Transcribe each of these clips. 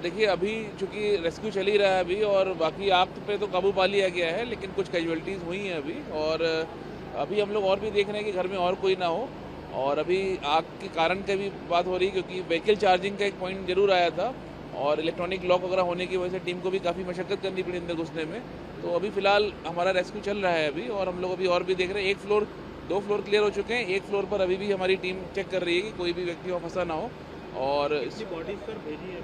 देखिए अभी चूंकि रेस्क्यू चल ही रहा है अभी और बाकी आग पे तो काबू पा लिया गया है, लेकिन कुछ कैजुअलिटीज़ हुई हैं अभी। और अभी हम लोग और भी देख रहे हैं कि घर में और कोई ना हो। और अभी आग के कारण की भी बात हो रही है, क्योंकि व्हीकल चार्जिंग का एक पॉइंट जरूर आया था और इलेक्ट्रॉनिक लॉक वगैरह होने की वजह से टीम को भी काफ़ी मशक्कत करनी पड़ी अंदर घुसने में। तो अभी फिलहाल हमारा रेस्क्यू चल रहा है अभी, और हम लोग अभी और भी देख रहे हैं। दो फ्लोर क्लियर हो चुके हैं, एक फ्लोर पर अभी भी हमारी टीम चेक कर रही है कि कोई भी व्यक्ति वहाँ फंसा ना हो। और बॉडीज पर भेजी है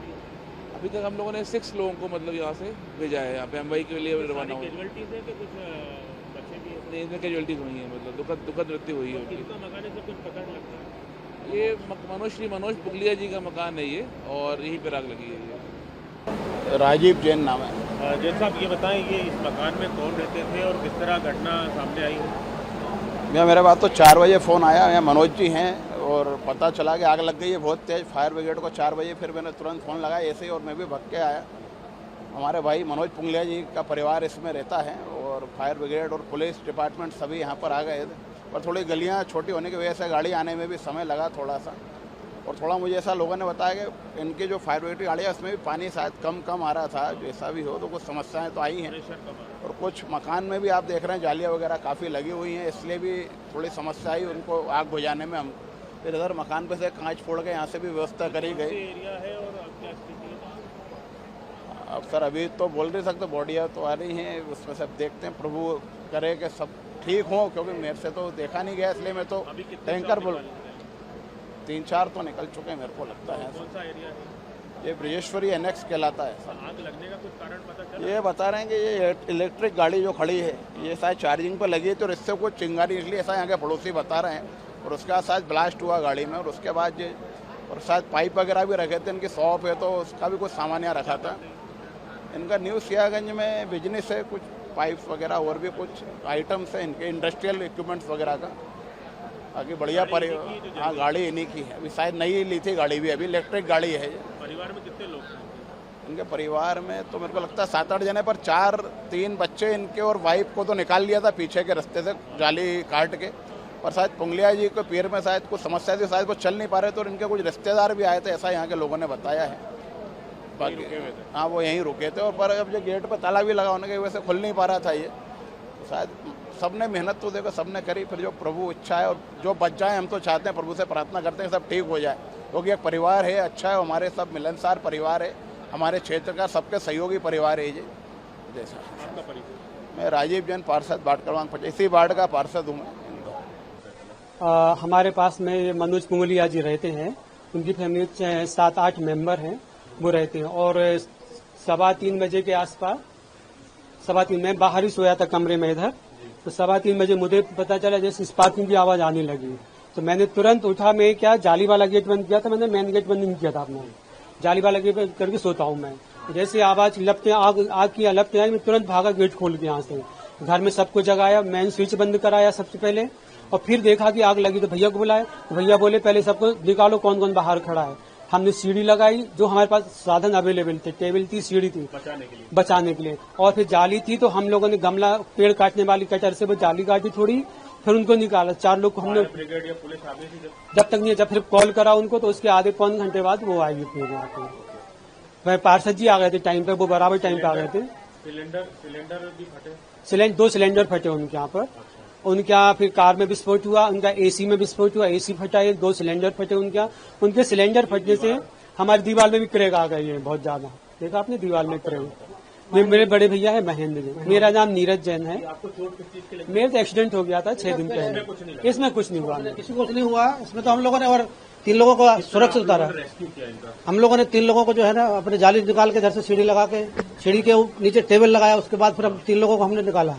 अभी तक हम लोगों ने 6 लोगों को मतलब यहाँ से भेजा है, यहाँ पे मुंबई के लिए रवाना हुआ। कैजुअलिटीज है कि कुछ बच्चे भी हैं? इसमें कैजुअलिटीज हुई हैं, मतलब दुखद मृत्यु हुई है। किसका मकान है, कुछ पता नहीं लगता? ये श्री मनोज पुगलिया जी का मकान है ये, और यहीं पर आग लगी है ये। राजीव जैन नाम है। जैन साहब, ये बताएं ये इस मकान में कौन रहते थे और किस तरह घटना सामने आई है? भैया मेरे पास तो 4 बजे फ़ोन आया, यहाँ मनोज जी हैं और पता चला कि आग लग गई है बहुत तेज़। फायर ब्रिगेड को 4 बजे फिर मैंने तुरंत फ़ोन लगाया ऐसे ही, और मैं भी भग के आया। हमारे भाई मनोज पुंगलिया जी का परिवार इसमें रहता है, और फायर ब्रिगेड और पुलिस डिपार्टमेंट सभी यहाँ पर आ गए थे। पर थोड़ी गलियाँ छोटी होने की वजह से गाड़ी आने में भी समय लगा थोड़ा सा। और थोड़ा मुझे ऐसा लोगों ने बताया कि इनकी जो फायर ब्रिगेड की गाड़ी है उसमें भी पानी शायद कम आ रहा था। जैसा भी हो तो कुछ समस्याएं तो आई हैं, और कुछ मकान में भी आप देख रहे हैं जालियाँ वगैरह काफ़ी लगी हुई हैं, इसलिए भी थोड़ी समस्या आई उनको आग बुझाने में। हम फिर इधर मकान पे से कांच फोड़ के यहाँ से भी व्यवस्था करी गई। एरिया है और क्या स्थिति है? अब सर अभी तो बोल नहीं सकते, बॉडियाँ तो आ रही हैं, उसमें सब देखते हैं, प्रभु करे कि सब ठीक हो, क्योंकि मेरे से तो देखा नहीं गया, इसलिए मैं तो टैंकर बोल 3-4 तो निकल चुके हैं मेरे को लगता है। कौन सा एरिया है? ये ब्रिजेश्वरी एनेक्स कहलाता है सर। आग लगने का कुछ कारण पता चला? ये बता रहे हैं कि ये इलेक्ट्रिक गाड़ी जो खड़ी है ये शायद चार्जिंग पर लगी है, तो इससे कुछ चिंगारी निकली, ऐसा यहाँ के पड़ोसी बता रहे हैं। और उसके बाद शायद ब्लास्ट हुआ गाड़ी में, और उसके बाद ये और शायद पाइप वगैरह भी रखे थे, इनकी शॉप है तो उसका भी कुछ सामान यहाँ रखा था। इनका न्यू सियागंज में बिजनेस है, कुछ पाइप्स वगैरह और भी कुछ आइटम्स है इनके, इंडस्ट्रियल इक्विपमेंट्स वगैरह का। बाकी बढ़िया हाँ गाड़ी इन्हीं की है, अभी शायद नई ली थी गाड़ी भी, अभी इलेक्ट्रिक गाड़ी है। परिवार में कितने लोग हैं? इनके परिवार में तो मेरे को लगता है 7-8 जने, पर 3 बच्चे इनके और वाइफ को तो निकाल लिया था पीछे के रास्ते से जाली काट के। पर शायद पुंगलिया जी को पैर में शायद कुछ समस्या थी, शायद वो चल नहीं पा रहे थे, और इनके कुछ रिश्तेदार भी आए थे, ऐसा यहाँ के लोगों ने बताया है। बाकी हाँ वो यहीं रुके थे, और पर अब जो गेट पर ताला भी लगा होने की वजह से खुल नहीं पा रहा था ये। शायद सबने मेहनत तो देखो सबने करी, फिर जो प्रभु इच्छा है, और जो बच जाए हम तो चाहते हैं, प्रभु से प्रार्थना करते हैं सब ठीक हो जाए, क्योंकि एक परिवार है अच्छा है, हमारे सब मिलनसार परिवार है, हमारे क्षेत्र का सबके सहयोगी परिवार है ये। जैसा आपका परिचय? मैं राजीव जैन, पार्षद वार्ड क्रमांक 25, इसी वार्ड का पार्षद हूँ मैं। हमारे पास में मनोज पुंगलिया जी रहते हैं, उनकी फैमिली 7-8 मेंबर हैं, वो रहते हैं। और 3:15 बजे के आसपास, 3:15 मैं बाहर ही सोया था कमरे में इधर, तो 3:15 बजे मुझे पता चला जैसे स्पार्किंग की आवाज आने लगी, तो मैंने तुरंत उठा। मैं क्या जाली वाला गेट बंद किया था, मैंने मेन गेट बंद नहीं किया था अपना, जाली वाला गेट बंद करके सोता हूँ मैं। जैसे आवाज लपटे आग की लपटे आई, मैं तुरंत भागा गेट खोल के यहाँ से, घर में सबको जगाया, मेन स्विच बंद कराया सबसे पहले, और फिर देखा कि आग लगी तो भैया को बुलाया, तो भैया बोले पहले सबको निकालो कौन कौन बाहर खड़ा है। हमने सीढ़ी लगाई, जो हमारे पास साधन अवेलेबल थे, टेबल थी, सीढ़ी थी बचाने के लिए, और फिर जाली थी, तो हम लोगों ने गमला पेड़ काटने वाली कटर से वो जाली काटी थोड़ी, फिर उनको निकाला। 4 लोग को हमने, ब्रिगेड या पुलिस आ गई थी जब तक नहीं, जब फिर कॉल करा उनको, तो उसके आधे पौन घंटे बाद वो आएगी फिर यहाँ पे। पार्षद जी आ गए थे टाइम पे, वो बराबर टाइम पे आ गए थे। सिलेंडर भी फटे? 2 सिलेंडर फटे उनके यहाँ पर। उनके यहाँ फिर कार में विस्फोट हुआ, उनका एसी में विस्फोट हुआ, एसी फटा है, 2 सिलेंडर फटे उनके यहाँ। उनके सिलेंडर फटने से हमारी दीवार में भी क्रैक आ गई है बहुत ज्यादा, देखा आपने दीवार में क्रैक। ये मेरे बड़े भैया है महेंद्र जैन, मेरा नाम नीरज जैन है। मेरा तो एक्सीडेंट हो गया था 6 दिन पहले, इसमें कुछ नहीं हुआ, किसी को कुछ नहीं हुआ इसमें। तो हम लोगों ने और 3 लोगों को सुरक्षित उतारा। हम लोगों ने 3 लोगों को जो है ना अपने जाली निकाल के इधर से सीढ़ी लगा के, सीढ़ी के नीचे टेबल लगाया, उसके बाद फिर हम 3 लोगों को हमने निकाला,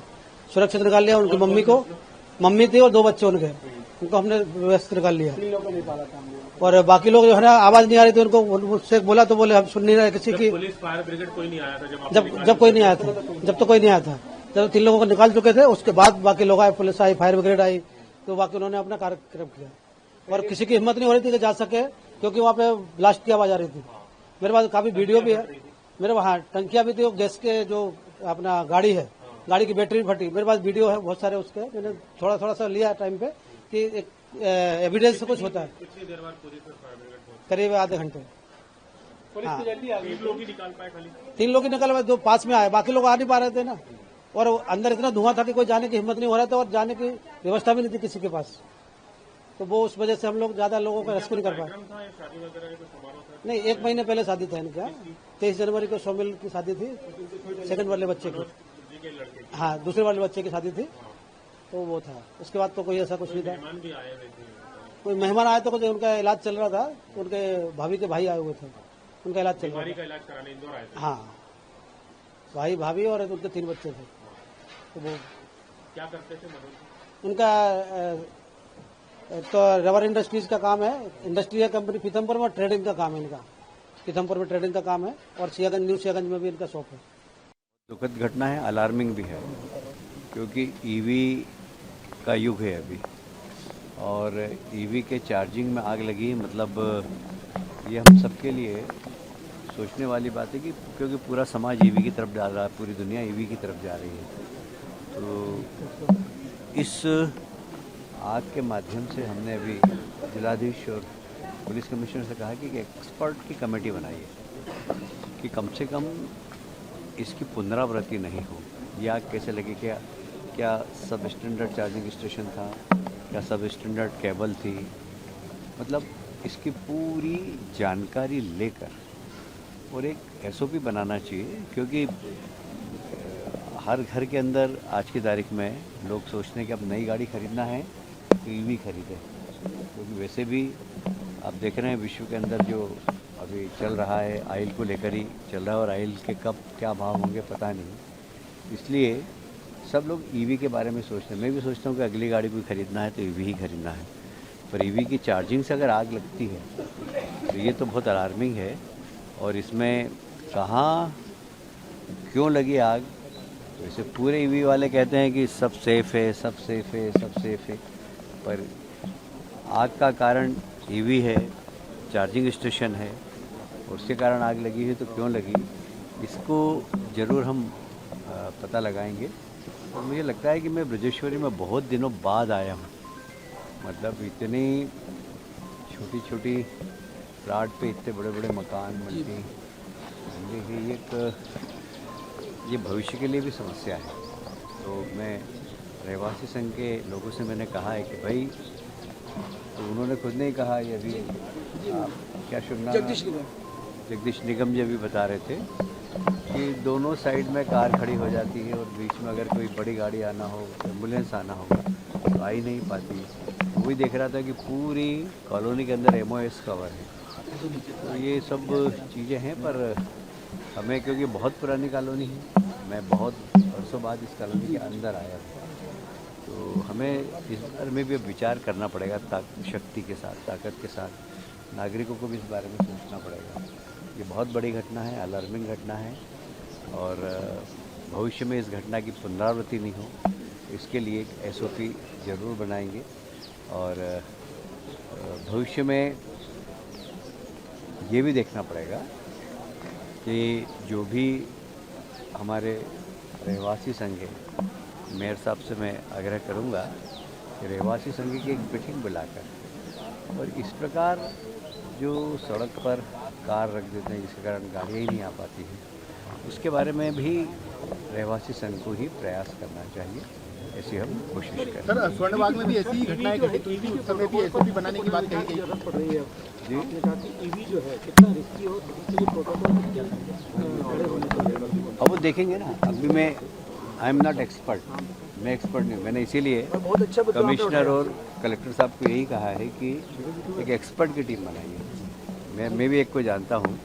सुरक्षित निकाल लिया। उनकी मम्मी थी और 2 बच्चे उनको हमने व्यवस्थित निकाल लिया। और बाकी लोग जो है ना आवाज नहीं आ रही थी, उनको उससे बोला तो बोले हम सुन नहीं रहे किसी की। पुलिस फायर ब्रिगेड कोई नहीं आया था जब कोई नहीं आया था, जब तो कोई नहीं आया था, जब 3 लोगों को निकाल चुके थे, उसके बाद बाकी लोग आए, पुलिस आई, फायर ब्रिगेड आई, तो बाकी उन्होंने अपना कार्यक्रम किया। और किसी की हिम्मत नहीं हो रही थी कि जा सके, क्योंकि वहाँ पे ब्लास्ट की आवाज आ रही थी। मेरे पास काफी वीडियो भी है, मेरे वहाँ टंकियां भी थी, गैस के जो अपना गाड़ी है, गाड़ी की बैटरी फटी, मेरे पास वीडियो है बहुत सारे उसके, मैंने थोड़ा सा लिया टाइम पे कि एक एविडेंस से कुछ होता है। कितनी देर बाद पुलिस और फायर ब्रिगेड पहुंची? करीब आधे घंटे। हाँ। तीन लोग ही निकाल पाए खाली। 3 लोग ही निकल गए, 2 पास में आए, बाकी लोग आ नहीं पा रहे थे ना। और अंदर इतना धुआं था कि कोई जाने की हिम्मत नहीं हो रहा था और जाने की व्यवस्था भी नहीं थी किसी के पास। तो वो उस वजह से हम लोग ज्यादा लोगों का रेस्क्यू नहीं कर पाए। कार्यक्रम था या शादी वगैरह का कोई समारोह था? नहीं, 1 महीने पहले शादी था इनका, 23 जनवरी को सोमिल की शादी थी, सेकंड वाले बच्चे की। जी के लड़के की। हाँ, दूसरे वाले बच्चे की शादी थी, तो वो था। उसके बाद तो कोई ऐसा कुछ नहीं था। मेहमान भी आए हुए थे। कोई मेहमान आए तो कुछ उनका इलाज चल रहा था, उनके भाभी के भाई आए हुए थे, उनका इलाज चल रहा बीमारी का इलाज कराने इंदौर आए थे। था। हाँ, भाई भाभी और उनके 3 बच्चे थे। तो वो क्या करते थे मनोज? उनका तो रबर इंडस्ट्रीज का काम है, इंडस्ट्री है कंपनी पीथमपुर में, ट्रेडिंग का काम है इनका। पीथमपुर में ट्रेडिंग का काम है और सियागंज, न्यू सियागंज में भी इनका शॉप है। दुखद घटना है, अलार्मिंग भी है, क्योंकि ईवी का युग है अभी और ईवी के चार्जिंग में आग लगी, मतलब ये हम सबके लिए सोचने वाली बात है कि क्योंकि पूरा समाज ईवी की तरफ जा रहा है, पूरी दुनिया ईवी की तरफ जा रही है। तो इस आग के माध्यम से हमने अभी जिलाधीश और पुलिस कमिश्नर से कहा कि एक एक्सपर्ट की कमेटी बनाइए कि कम से कम इसकी पुनरावृत्ति नहीं हो। ये आग कैसे लगी, क्या सब स्टैंडर्ड चार्जिंग स्टेशन था, क्या सब स्टैंडर्ड केबल थी, मतलब इसकी पूरी जानकारी लेकर और एक एसओपी बनाना चाहिए। क्योंकि हर घर के अंदर आज की तारीख में लोग सोचते हैं कि अब नई गाड़ी खरीदना है तो ईवी खरीदें, क्योंकि वैसे भी आप देख रहे हैं विश्व के अंदर जो अभी चल रहा है ऑयल को लेकर ही चल रहा है और ऑयल के कब क्या भाव होंगे पता नहीं। इसलिए सब लोग ईवी के बारे में सोचते हैं। मैं भी सोचता हूँ कि अगली गाड़ी कोई ख़रीदना है तो ईवी ही खरीदना है, पर ईवी की चार्जिंग से अगर आग लगती है तो ये तो बहुत अलार्मिंग है। और इसमें कहाँ क्यों लगी आग, वैसे पूरे ईवी वाले कहते हैं कि सब सेफ़ है, सब सेफ़ है, सब सेफ़ है, पर आग का कारण ईवी है, चार्जिंग स्टेशन है, और उसके कारण आग लगी है। तो क्यों लगी इसको ज़रूर हम पता लगाएंगे। और मुझे लगता है कि मैं ब्रजेश्वरी में बहुत दिनों बाद आया हूँ, मतलब इतनी छोटी छोटी प्लाट पे इतने बड़े बड़े मकान बनते हैं, ये भविष्य के लिए भी समस्या है। तो मैं रहवासी संघ के लोगों से मैंने कहा है कि भाई, तो उन्होंने खुद नहीं कहा, ये अभी क्या शुभ नाम, जगदीश निगम जी भी बता रहे थे कि दोनों साइड में कार खड़ी हो जाती है और बीच में अगर कोई बड़ी गाड़ी आना हो, एम्बुलेंस आना होगा तो आ ही नहीं पाती। वही देख रहा था कि पूरी कॉलोनी के अंदर MOS कवर है। तो ये सब चीज़ें हैं, पर हमें क्योंकि बहुत पुरानी कॉलोनी है, मैं बहुत वर्षों बाद इस कॉलोनी के अंदर आया था, तो हमें इस बारे में भी अब विचार करना पड़ेगा, शक्ति के साथ, ताकत के साथ नागरिकों को भी इस बारे में सोचना पड़ेगा। ये बहुत बड़ी घटना है, अलार्मिंग घटना है, और भविष्य में इस घटना की पुनरावृत्ति नहीं हो इसके लिए एक SOP ज़रूर बनाएंगे। और भविष्य में ये भी देखना पड़ेगा कि जो भी हमारे रहवासी संघ है, मेयर साहब से मैं आग्रह करूंगा कि रहवासी संघ की एक मीटिंग बुलाकर और इस प्रकार जो सड़क पर कार रख देते हैं जिसके कारण गाड़ियाँ ही नहीं आ पाती हैं, उसके बारे में भी रहवासी संघ को ही प्रयास करना चाहिए, ऐसी हम कोशिश करें। सर, स्वर्णबाग में भी ऐसी ही घटनाएं घटित हुई थी, उस समय भी SOP बनाने की बात कही गई जी, ईवी जो है कितना रिस्की हो, अब वो देखेंगे ना। अभी मैं आई एम नॉट एक्सपर्ट, मैं एक्सपर्ट नहीं, मैंने इसीलिए कमिश्नर और कलेक्टर साहब को यही कहा है कि एक एक्सपर्ट की टीम बनाइए। मैं भी एक को जानता हूँ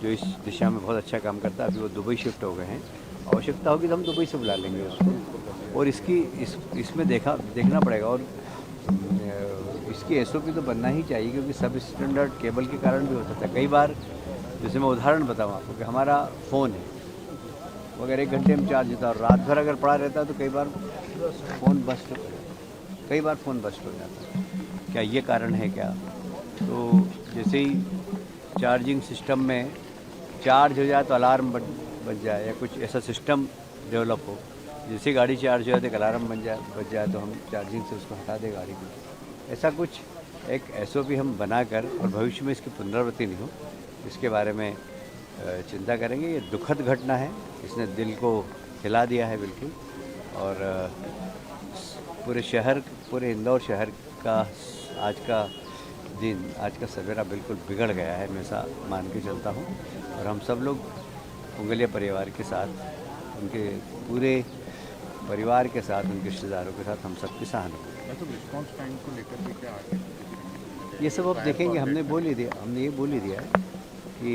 जो इस दिशा में बहुत अच्छा काम करता है, अभी वो दुबई शिफ्ट हो गए हैं, आवश्यकता होगी तो हम दुबई से बुला लेंगे उसको। और इसमें देखना पड़ेगा, और इसकी SOP तो बनना ही चाहिए, क्योंकि सब स्टैंडर्ड केबल के कारण भी हो सकता है। कई बार, जैसे मैं उदाहरण बताऊँ आपको, कि हमारा फ़ोन है, वो अगर 1 घंटे में चार्ज होता है और रात भर अगर पड़ा रहता है तो कई बार फ़ोन बस्ट हो जाता है। क्या ये कारण है क्या? तो जैसे ही चार्जिंग सिस्टम में चार्ज हो जाए तो अलार्म बज जाए, या कुछ ऐसा सिस्टम डेवलप हो, जैसे गाड़ी चार्ज हो जाए तो एक अलार्म बज जाए तो हम चार्जिंग से उसको हटा दें गाड़ी को। ऐसा कुछ एक SOP हम बनाकर, और भविष्य में इसकी पुनरावृत्ति नहीं हो, इसके बारे में चिंता करेंगे। ये दुखद घटना है, इसने दिल को हिला दिया है बिल्कुल। और पूरे इंदौर शहर का आज का दिन, आज का सवेरा बिल्कुल बिगड़ गया है, मैं ऐसा मान के चलता हूँ। और हम सब लोग पुंगलिया परिवार के साथ, उनके पूरे परिवार के साथ, उनके रिश्तेदारों के साथ हम सबकी सहानुभूति। तो रिस्पांस टाइम को लेकर के क्या आगे ये सब अब देखेंगे। हमने ये बोल ही दिया है कि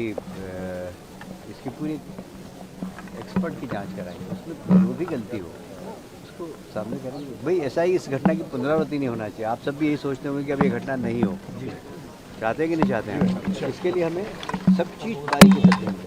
इसकी पूरी एक्सपर्ट की जांच कराएंगे, उसमें जो भी गलती हो उसको सामने करेंगे। भाई ऐसा ही इस घटना की पुनरावृत्ति नहीं होना चाहिए। आप सब भी यही सोचते होंगे कि अब ये घटना नहीं हो, चाहते हैं कि नहीं चाहते हैं। इसके लिए हमें सब चीज़ बारीकी से देखनी है।